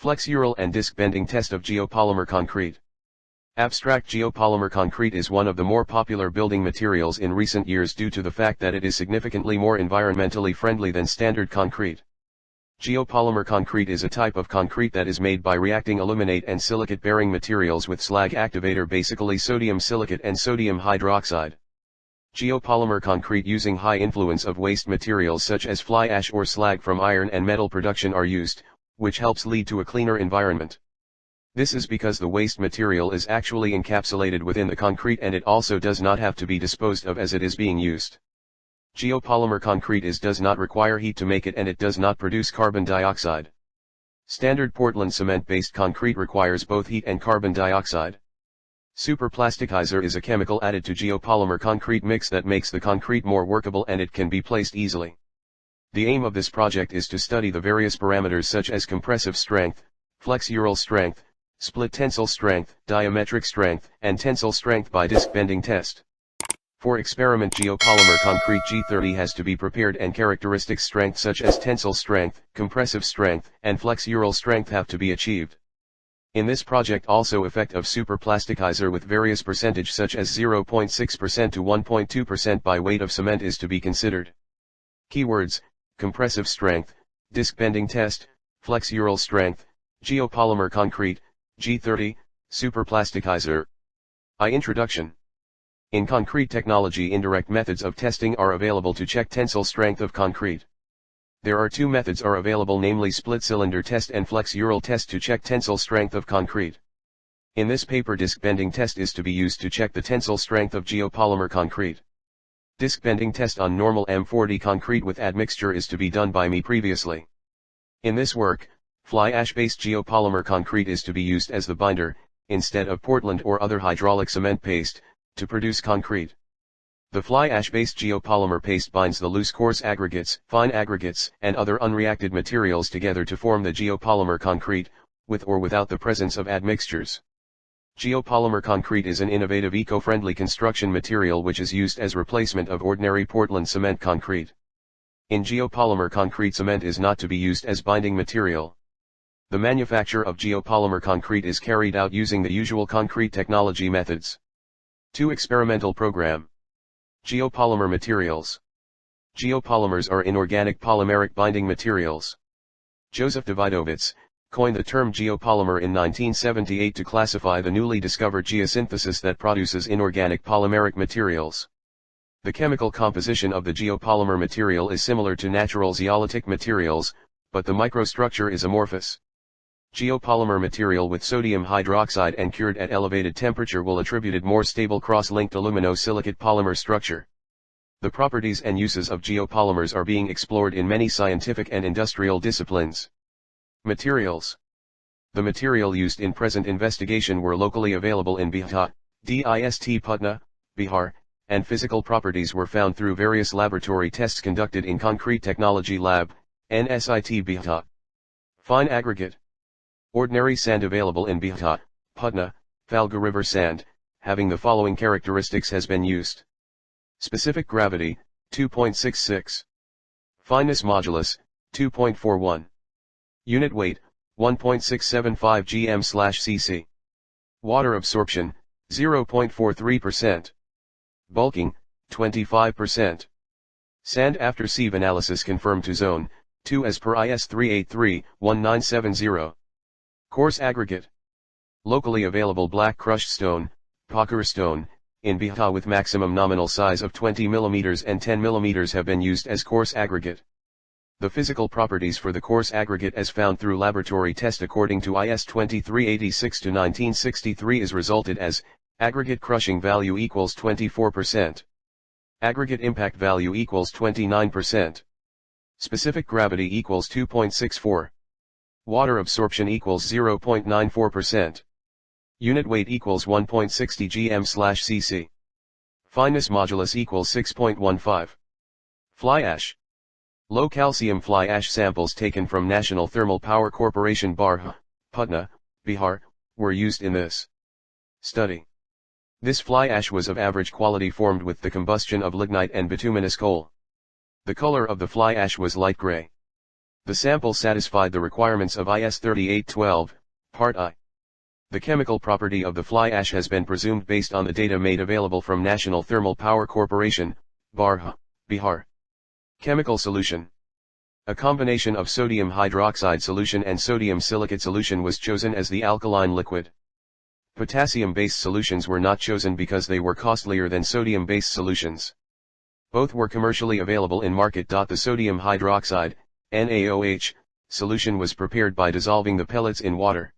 Flexural and disc bending test of geopolymer concrete. Abstract geopolymer concrete is one of the more popular building materials in recent years due to the fact that it is significantly more environmentally friendly than standard concrete. Geopolymer concrete is a type of concrete that is made by reacting aluminate and silicate-bearing materials with slag activator, basically sodium silicate and sodium hydroxide. Geopolymer concrete using high influence of waste materials such as fly ash or slag from iron and metal production are used, which helps lead to a cleaner environment. This is because the waste material is actually encapsulated within the concrete and it also does not have to be disposed of as it is being used. Geopolymer concrete does not require heat to make it, and it does not produce carbon dioxide. Standard Portland cement-based concrete requires both heat and carbon dioxide. Super Plasticizer is a chemical added to geopolymer concrete mix that makes the concrete more workable and it can be placed easily. The aim of this project is to study the various parameters such as compressive strength, flexural strength, split tensile strength, diametric strength, and tensile strength by disc bending test. For experiment, geopolymer concrete G30 has to be prepared and characteristic strength such as tensile strength, compressive strength, and flexural strength have to be achieved. In this project also effect of super plasticizer with various percentage such as 0.6% to 1.2% by weight of cement is to be considered. Keywords: compressive strength, disc bending test, flexural strength, geopolymer concrete, G30, super plasticizer. Introduction. In concrete technology, indirect methods of testing are available to check tensile strength of concrete. There are two methods are available, namely split cylinder test and flexural test to check tensile strength of concrete. In this paper, disc bending test is to be used to check the tensile strength of geopolymer concrete. Disc bending test on normal M40 concrete with admixture is to be done by me previously. In this work, fly ash-based geopolymer concrete is to be used as the binder, instead of Portland or other hydraulic cement paste, to produce concrete. The fly ash-based geopolymer paste binds the loose coarse aggregates, fine aggregates, and other unreacted materials together to form the geopolymer concrete, with or without the presence of admixtures. Geopolymer concrete is an innovative eco-friendly construction material which is used as replacement of ordinary Portland cement concrete. In geopolymer concrete, cement is not to be used as binding material. The manufacture of geopolymer concrete is carried out using the usual concrete technology methods. 2. Experimental program. Geopolymer materials. Geopolymers are inorganic polymeric binding materials. Joseph Davidovits coined the term geopolymer in 1978 to classify the newly discovered geosynthesis that produces inorganic polymeric materials. The chemical composition of the geopolymer material is similar to natural zeolitic materials, but the microstructure is amorphous. Geopolymer material with sodium hydroxide and cured at elevated temperature will attribute more stable cross-linked aluminosilicate polymer structure. The properties and uses of geopolymers are being explored in many scientific and industrial disciplines. Materials. The material used in present investigation were locally available in Bihta, Dist Patna, Bihar, and physical properties were found through various laboratory tests conducted in Concrete Technology Lab, NSIT Bihta. Fine aggregate. Ordinary sand available in Bihta, Patna, Falga River sand, having the following characteristics has been used. Specific gravity, 2.66. Fineness modulus, 2.41. Unit weight, 1.675 gm/cc. Water absorption, 0.43%. Bulking, 25%. Sand after sieve analysis confirmed to zone 2 as per IS 383-1970. Coarse aggregate. Locally available black crushed stone, Pakar stone, in Bihta with maximum nominal size of 20 mm and 10 mm have been used as coarse aggregate. The physical properties for the coarse aggregate as found through laboratory test according to IS 2386-1963 is resulted as, aggregate crushing value equals 24%. Aggregate impact value equals 29%. Specific gravity equals 2.64. Water absorption equals 0.94%. Unit weight equals 1.60 gm/cc. Fineness modulus equals 6.15. Fly ash. Low calcium fly ash samples taken from National Thermal Power Corporation Barh, Patna, Bihar, were used in this study. This fly ash was of average quality, formed with the combustion of lignite and bituminous coal. The color of the fly ash was light gray. The sample satisfied the requirements of IS 3812, Part I. The chemical property of the fly ash has been presumed based on the data made available from National Thermal Power Corporation, Bihar. Chemical solution. A combination of sodium hydroxide solution and sodium silicate solution was chosen as the alkaline liquid. Potassium-based solutions were not chosen because they were costlier than sodium-based solutions. Both were commercially available in market. The sodium hydroxide, NaOH, solution was prepared by dissolving the pellets in water.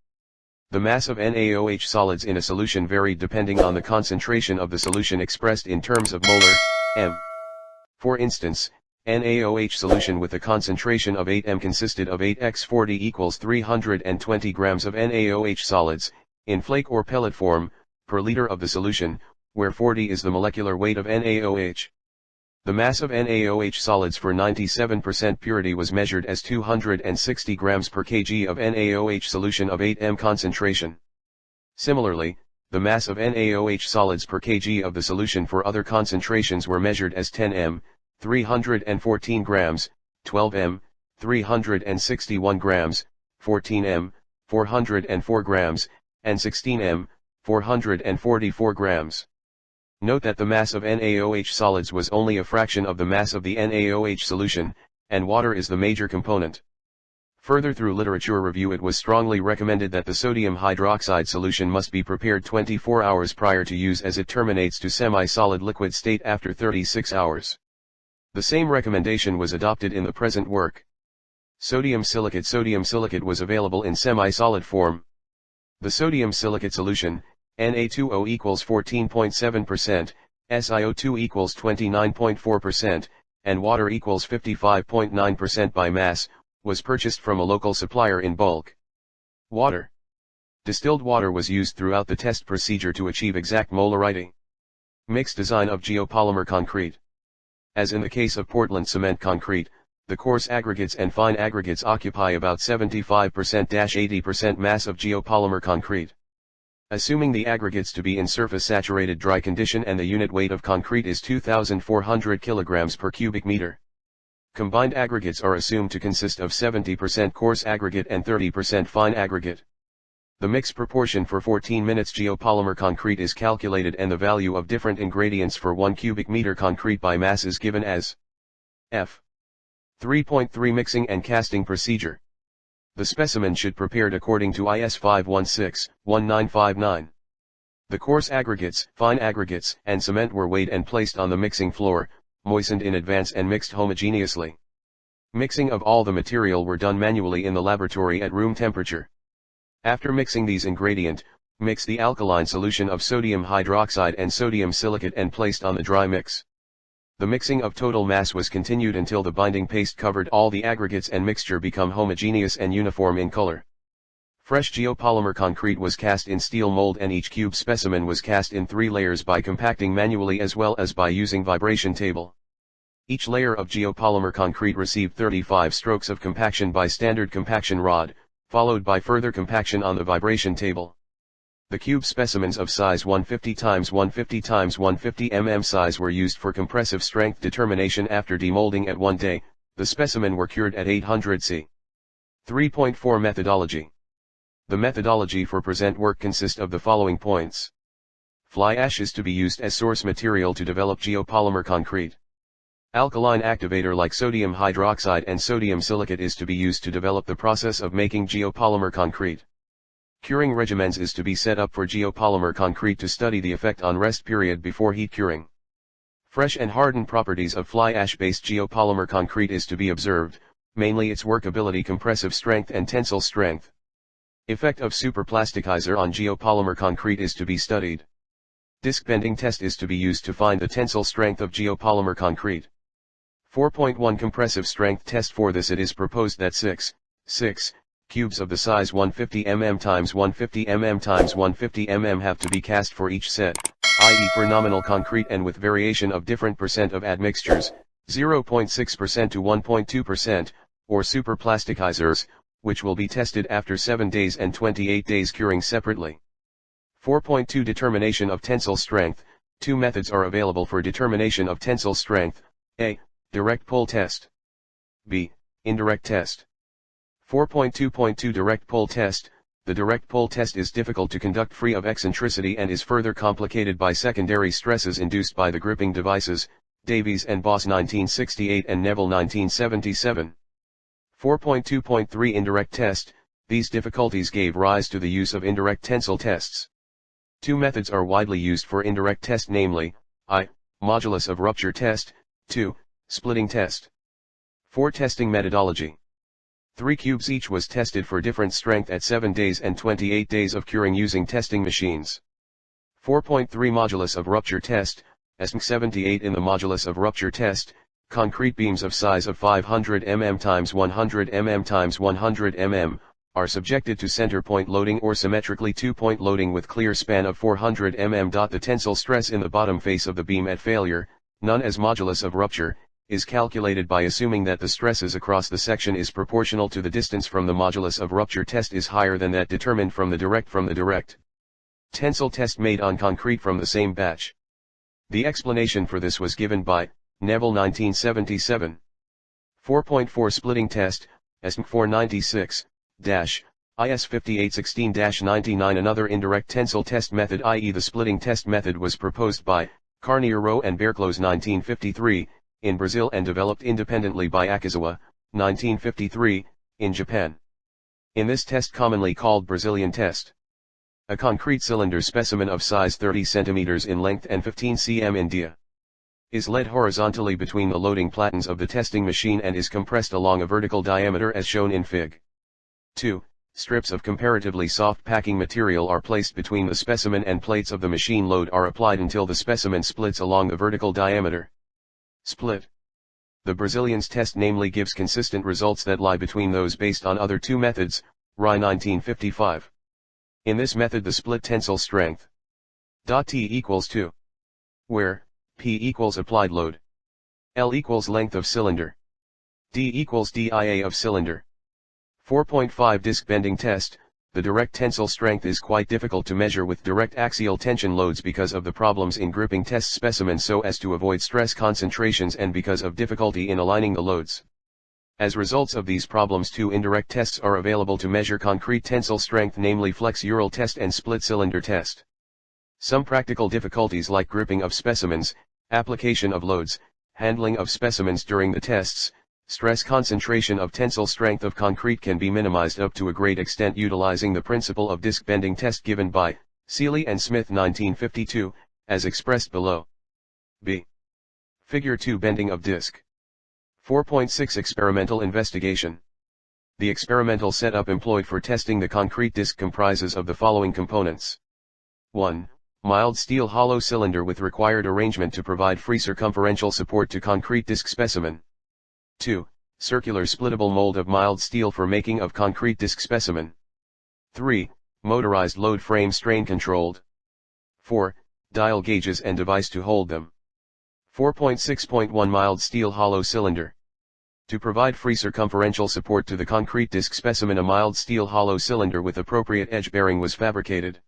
The mass of NaOH solids in a solution varied depending on the concentration of the solution expressed in terms of molar, m. For instance, NaOH solution with a concentration of 8 m consisted of 8x40 equals 320 grams of NaOH solids, in flake or pellet form, per liter of the solution, where 40 is the molecular weight of NaOH. The mass of NaOH solids for 97% purity was measured as 260 grams per kg of NaOH solution of 8 m concentration. Similarly, the mass of NaOH solids per kg of the solution for other concentrations were measured as 10 m, 314 grams, 12 m, 361 grams, 14 m, 404 grams, and 16 m, 444 grams. Note that the mass of NaOH solids was only a fraction of the mass of the NaOH solution, and water is the major component. Further, through literature review, it was strongly recommended that the sodium hydroxide solution must be prepared 24 hours prior to use, as it terminates to semi-solid liquid state after 36 hours. The same recommendation was adopted in the present work. Sodium silicate was available in semi-solid form. The sodium silicate solution, Na2O equals 14.7%, SiO2 equals 29.4%, and water equals 55.9% by mass, was purchased from a local supplier in bulk. Water. Distilled water was used throughout the test procedure to achieve exact molarity. Mixed design of geopolymer concrete. As in the case of Portland cement concrete, the coarse aggregates and fine aggregates occupy about 75%-80% mass of geopolymer concrete. Assuming the aggregates to be in surface saturated dry condition and the unit weight of concrete is 2,400 kg per cubic meter. Combined aggregates are assumed to consist of 70% coarse aggregate and 30% fine aggregate. The mix proportion for 14 minutes geopolymer concrete is calculated, and the value of different ingredients for 1 cubic meter concrete by mass is given as F. 3.3 Mixing and casting procedure. The specimen should prepared according to IS 516-1959. The coarse aggregates, fine aggregates, and cement were weighed and placed on the mixing floor, moistened in advance and mixed homogeneously. Mixing of all the material were done manually in the laboratory at room temperature. After mixing these ingredients, mix the alkaline solution of sodium hydroxide and sodium silicate and placed on the dry mix. The mixing of total mass was continued until the binding paste covered all the aggregates and mixture become homogeneous and uniform in color. Fresh geopolymer concrete was cast in steel mold, and each cube specimen was cast in 3 layers by compacting manually as well as by using vibration table. Each layer of geopolymer concrete received 35 strokes of compaction by standard compaction rod, followed by further compaction on the vibration table. The cube specimens of size 150 x 150 x 150 mm size were used for compressive strength determination. After demolding at 1 day, the specimen were cured at 800 C. 3.4 Methodology. The methodology for present work consists of the following points. Fly ash is to be used as source material to develop geopolymer concrete. Alkaline activator like sodium hydroxide and sodium silicate is to be used to develop the process of making geopolymer concrete. Curing regimens is to be set up for geopolymer concrete to study the effect on rest period before heat curing. Fresh and hardened properties of fly ash-based geopolymer concrete is to be observed, mainly its workability, compressive strength and tensile strength. Effect of super plasticizer on geopolymer concrete is to be studied. Disc bending test is to be used to find the tensile strength of geopolymer concrete. 4.1 Compressive strength test. For this it is proposed that 6 cubes of the size 150 mm x 150 mm x 150 mm have to be cast for each set, i.e. for nominal concrete and with variation of different percent of admixtures, 0.6% to 1.2%, or super plasticizers, which will be tested after 7 days and 28 days curing separately. 4.2 Determination of tensile strength. 2 methods are available for determination of tensile strength: A. Direct pull test. B. Indirect test. 4.2.2 Direct pull test. The direct pull test is difficult to conduct free of eccentricity and is further complicated by secondary stresses induced by the gripping devices, Davies and Boss 1968 and Neville 1977. 4.2.3 Indirect test. These difficulties gave rise to the use of indirect tensile tests. Two methods are widely used for indirect test, namely, I. Modulus of rupture test, 2. Splitting test. 4. Testing methodology. 3 cubes each was tested for different strength at 7 days and 28 days of curing using testing machines. 4.3 Modulus of rupture test. ESM78 In the modulus of rupture test, concrete beams of size of 500 mm x 100 mm x 100 mm are subjected to center point loading or symmetrically 2-point loading with clear span of 400 mm. The tensile stress in the bottom face of the beam at failure, known as modulus of rupture, is calculated by assuming that the stresses across the section is proportional to the distance from the modulus of rupture test is higher than that determined from the direct tensile test made on concrete from the same batch. The explanation for this was given by Neville 1977. 4.4 Splitting test, ESM 496, IS 5816-99 Another indirect tensile test method, i.e. the splitting test method, was proposed by Carnier-Rowe and Berclos 1953, in Brazil and developed independently by Akizawa, 1953, in Japan. In this test, commonly called Brazilian test, a concrete cylinder specimen of size 30 cm in length and 15 cm in dia is led horizontally between the loading platens of the testing machine and is compressed along a vertical diameter as shown in Fig. 2. Strips of comparatively soft packing material are placed between the specimen and plates of the machine. Load are applied until the specimen splits along the vertical diameter. Split. The Brazilian's test namely gives consistent results that lie between those based on other two methods, Rye 1955. In this method the split tensile strength T equals 2, where P equals applied load, L equals length of cylinder, D equals DIA of cylinder. 4.5 Disc bending test. The direct tensile strength is quite difficult to measure with direct axial tension loads because of the problems in gripping test specimens so as to avoid stress concentrations and because of difficulty in aligning the loads. As results of these problems, two indirect tests are available to measure concrete tensile strength, namely Flexural test and split cylinder test. Some practical difficulties like gripping of specimens, application of loads, handling of specimens during the tests, stress concentration of tensile strength of concrete can be minimized up to a great extent utilizing the principle of disc bending test given by Seeley and Smith 1952, as expressed below. B. Figure 2 Bending of disc. 4.6 Experimental investigation. The experimental setup employed for testing the concrete disc comprises of the following components. 1. Mild steel hollow cylinder with required arrangement to provide free circumferential support to concrete disc specimen. 2. Circular splittable mold of mild steel for making of concrete disc specimen. 3. Motorized load frame strain controlled. 4. Dial gauges and device to hold them. 4.6.1 Mild steel hollow cylinder. To provide free circumferential support to the concrete disc specimen, a mild steel hollow cylinder with appropriate edge bearing was fabricated.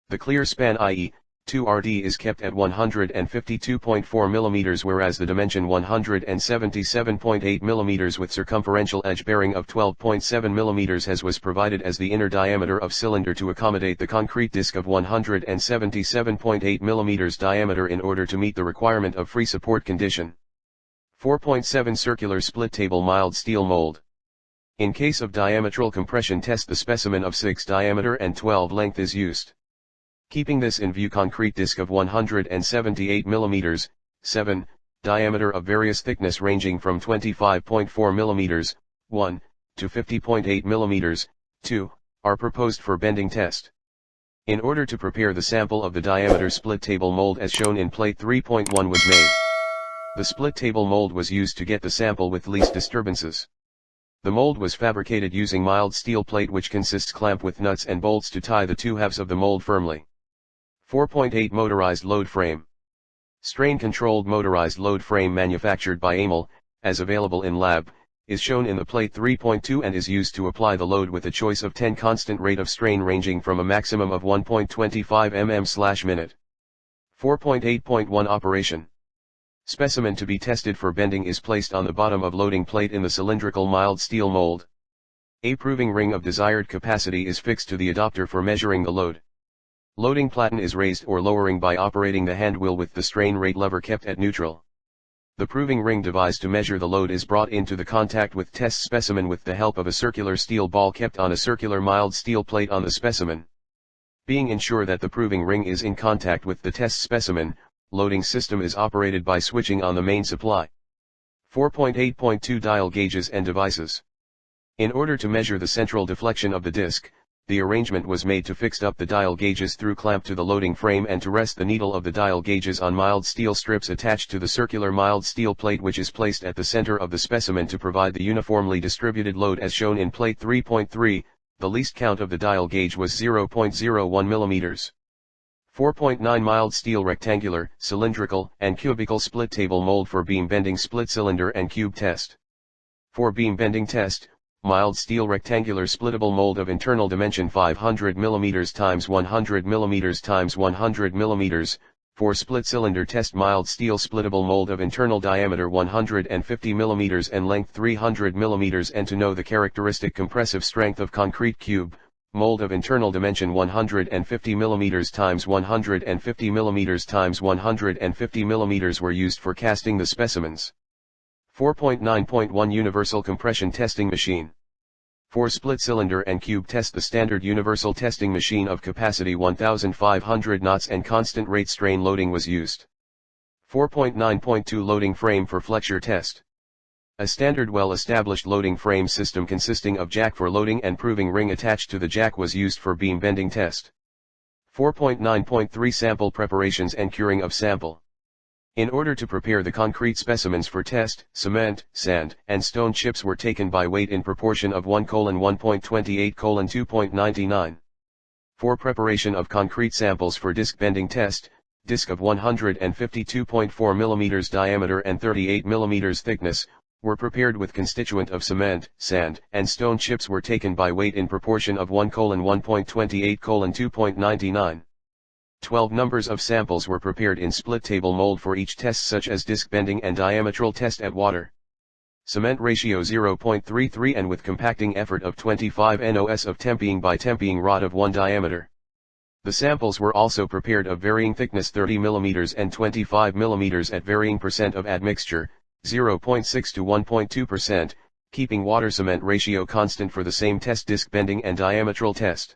The clear span, i.e., 2RD, is kept at 152.4 mm, whereas the dimension 177.8 mm with circumferential edge bearing of 12.7 mm was provided as the inner diameter of cylinder to accommodate the concrete disc of 177.8 mm diameter in order to meet the requirement of free support condition. 4.7 Circular split table mild steel mold. In case of diametral compression test, the specimen of 6 diameter and 12 length is used. Keeping this in view, concrete disc of 178 mm, 7, diameter of various thickness ranging from 25.4 mm, 1, to 50.8 mm, 2, are proposed for bending test. In order to prepare the sample of the diameter split table mold as shown in plate 3.1 was made. The split table mold was used to get the sample with least disturbances. The mold was fabricated using mild steel plate which consists clamp with nuts and bolts to tie the two halves of the mold firmly. 4.8 Motorized load frame. Strain-controlled motorized load frame manufactured by Amel, as available in lab, is shown in the plate 3.2 and is used to apply the load with a choice of 10 constant rate of strain ranging from a maximum of 1.25 mm/minute. 4.8.1 Operation. Specimen to be tested for bending is placed on the bottom of loading plate in the cylindrical mild steel mold. A proving ring of desired capacity is fixed to the adapter for measuring the load. Loading platen is raised or lowering by operating the hand wheel with the strain rate lever kept at neutral. The proving ring device to measure the load is brought into the contact with test specimen with the help of a circular steel ball kept on a circular mild steel plate on the specimen. Being ensured that the proving ring is in contact with the test specimen, loading system is operated by switching on the main supply. 4.8.2 Dial gauges and devices. In order to measure the central deflection of the disc, the arrangement was made to fix up the dial gauges through clamp to the loading frame and to rest the needle of the dial gauges on mild steel strips attached to the circular mild steel plate, which is placed at the center of the specimen to provide the uniformly distributed load as shown in plate 3.3. The least count of the dial gauge was 0.01 mm. 4.9 Mild steel rectangular, cylindrical, and cubical split table mold for beam bending split cylinder and cube test. For beam bending test, mild steel rectangular splittable mold of internal dimension 500 mm x 100 mm x 100 mm. For split cylinder test, mild steel splittable mold of internal diameter 150 mm and length 300 mm. And to know the characteristic compressive strength of concrete cube, mold of internal dimension 150 mm x 150 mm x 150 mm were used for casting the specimens. 4.9.1 Universal compression testing machine. For split cylinder and cube test, the standard universal testing machine of capacity 1500 knots and constant rate strain loading was used. 4.9.2 Loading frame for flexure test. A standard well-established loading frame system consisting of jack for loading and proving ring attached to the jack was used for beam bending test. 4.9.3 Sample preparations and curing of sample. In order to prepare the concrete specimens for test, cement, sand, and stone chips were taken by weight in proportion of 1:1.28:2.99. For preparation of concrete samples for disc bending test, disc of 152.4 mm diameter and 38 mm thickness, were prepared with constituent of cement, sand, and stone chips were taken by weight in proportion of 1:1.28:2.99. 12 numbers of samples were prepared in split table mold for each test, such as disc bending and diametral test at water. Cement ratio 0.33 and with compacting effort of 25 NOS of temping by temping rod of 1 diameter. The samples were also prepared of varying thickness 30 mm and 25 mm at varying percent of admixture, 0.6 to 1.2%, keeping water-cement ratio constant for the same test disc bending and diametral test.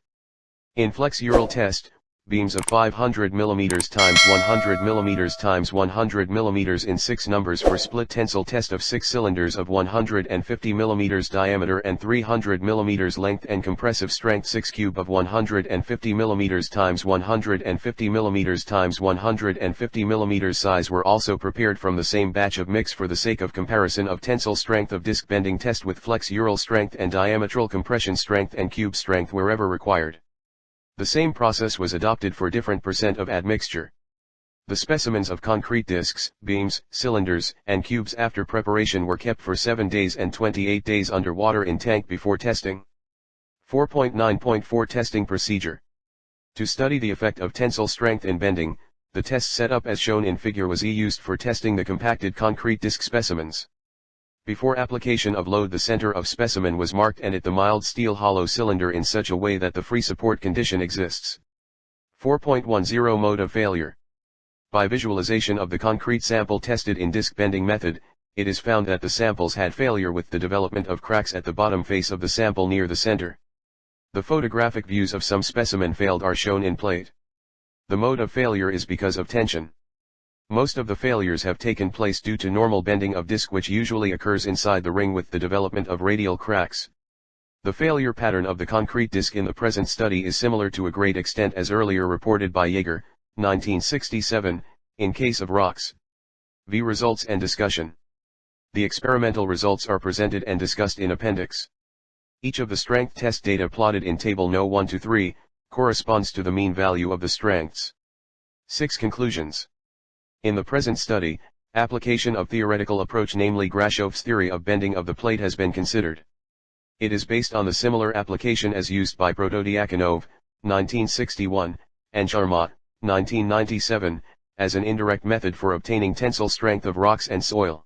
In Flexural test, beams of 500 mm x 100 mm x 100 mm in 6 numbers for split tensile test of 6 cylinders of 150 mm diameter and 300 mm length and compressive strength 6 cube of 150 mm x 150 mm x 150 mm size were also prepared from the same batch of mix for the sake of comparison of tensile strength of disc bending test with flexural strength and diametral compression strength and cube strength wherever required. The same process was adopted for different percent of admixture. The specimens of concrete discs, beams, cylinders, and cubes after preparation were kept for 7 days and 28 days under water in tank before testing. 4.9.4 Testing procedure. To study the effect of tensile strength in bending, the test setup as shown in figure was used for testing the compacted concrete disc specimens. Before application of load, the center of specimen was marked and at the mild steel hollow cylinder in such a way that the free support condition exists. 4.10 Mode of failure. By visualization of the concrete sample tested in disc bending method, it is found that the samples had failure with the development of cracks at the bottom face of the sample near the center. The photographic views of some specimen failed are shown in plate. The mode of failure is because of tension. Most of the failures have taken place due to normal bending of disc, which usually occurs inside the ring with the development of radial cracks. The failure pattern of the concrete disc in the present study is similar to a great extent as earlier reported by Jaeger, 1967, in case of rocks. V. Results and discussion. The experimental results are presented and discussed in appendix. Each of the strength test data plotted in table No. 1 to 3, corresponds to the mean value of the strengths. 6 Conclusions. In the present study, application of theoretical approach, namely Grashoff's theory of bending of the plate, has been considered. It is based on the similar application as used by Protodiakonov, 1961, and Sharma, 1997, as an indirect method for obtaining tensile strength of rocks and soil.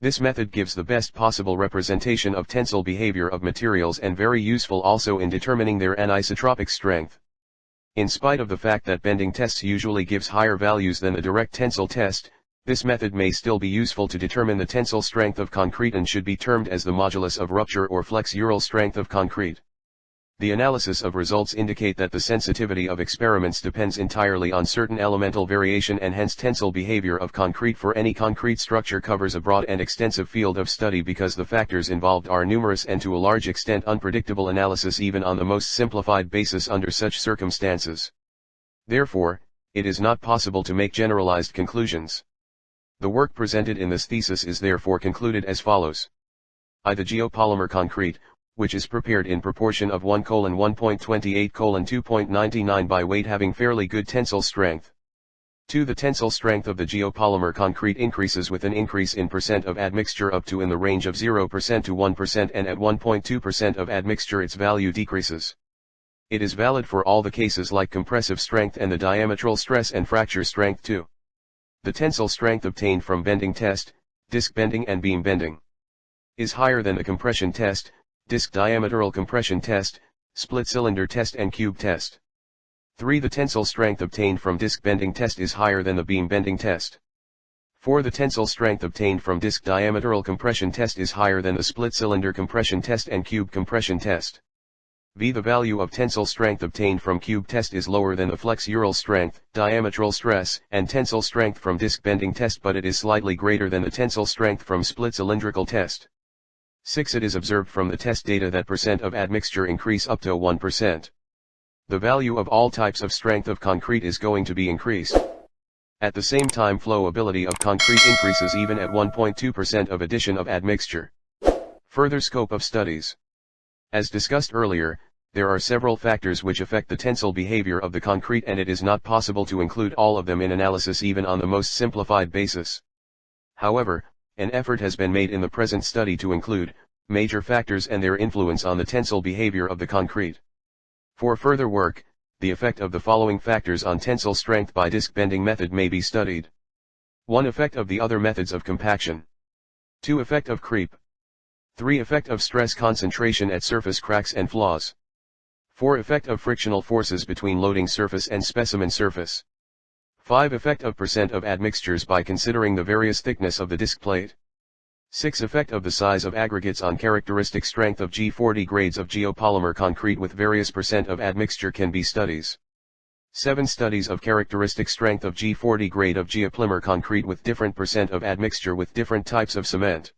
This method gives the best possible representation of tensile behavior of materials and very useful also in determining their anisotropic strength. In spite of the fact that bending tests usually gives higher values than the direct tensile test, this method may still be useful to determine the tensile strength of concrete and should be termed as the modulus of rupture or flexural strength of concrete. The analysis of results indicate that the sensitivity of experiments depends entirely on certain elemental variation, and hence tensile behavior of concrete for any concrete structure covers a broad and extensive field of study because the factors involved are numerous and to a large extent unpredictable analysis even on the most simplified basis under such circumstances. Therefore, it is not possible to make generalized conclusions. The work presented in this thesis is therefore concluded as follows. The geopolymer concrete, which is prepared in proportion of 1:1.28:2.99 by weight, having fairly good tensile strength. 2. The tensile strength of the geopolymer concrete increases with an increase in percent of admixture up to in the range of 0% to 1%, and at 1.2% of admixture its value decreases. It is valid for all the cases like compressive strength and the diametral stress and fracture strength too. The tensile strength obtained from bending test, disc bending and beam bending, is higher than the compression test, disc diametral compression test, split cylinder test and cube test. 3. The tensile strength obtained from disc bending test is higher than the beam bending test. 4. The tensile strength obtained from disc diametral compression test is higher than the split cylinder compression test and cube compression test. The value of tensile strength obtained from cube test is lower than the flexural strength, diametral stress, and tensile strength from disc bending test, but it is slightly greater than the tensile strength from split cylindrical test. 6. It is observed from the test data that percent of admixture increase up to 1%. The value of all types of strength of concrete is going to be increased. At the same time, flowability of concrete increases even at 1.2% of addition of admixture. Further scope of studies. As discussed earlier, there are several factors which affect the tensile behavior of the concrete, and it is not possible to include all of them in analysis even on the most simplified basis. However, an effort has been made in the present study to include major factors and their influence on the tensile behavior of the concrete. For further work, the effect of the following factors on tensile strength by disc bending method may be studied. 1. Effect of the other methods of compaction. 2. Effect of creep. 3. Effect of stress concentration at surface cracks and flaws. 4. Effect of frictional forces between loading surface and specimen surface. 5. Effect of percent of admixtures by considering the various thickness of the disc plate. 6. Effect of the size of aggregates on characteristic strength of G40 grades of geopolymer concrete with various percent of admixture can be studies. 7. Studies of characteristic strength of G40 grade of geopolymer concrete with different percent of admixture with different types of cement.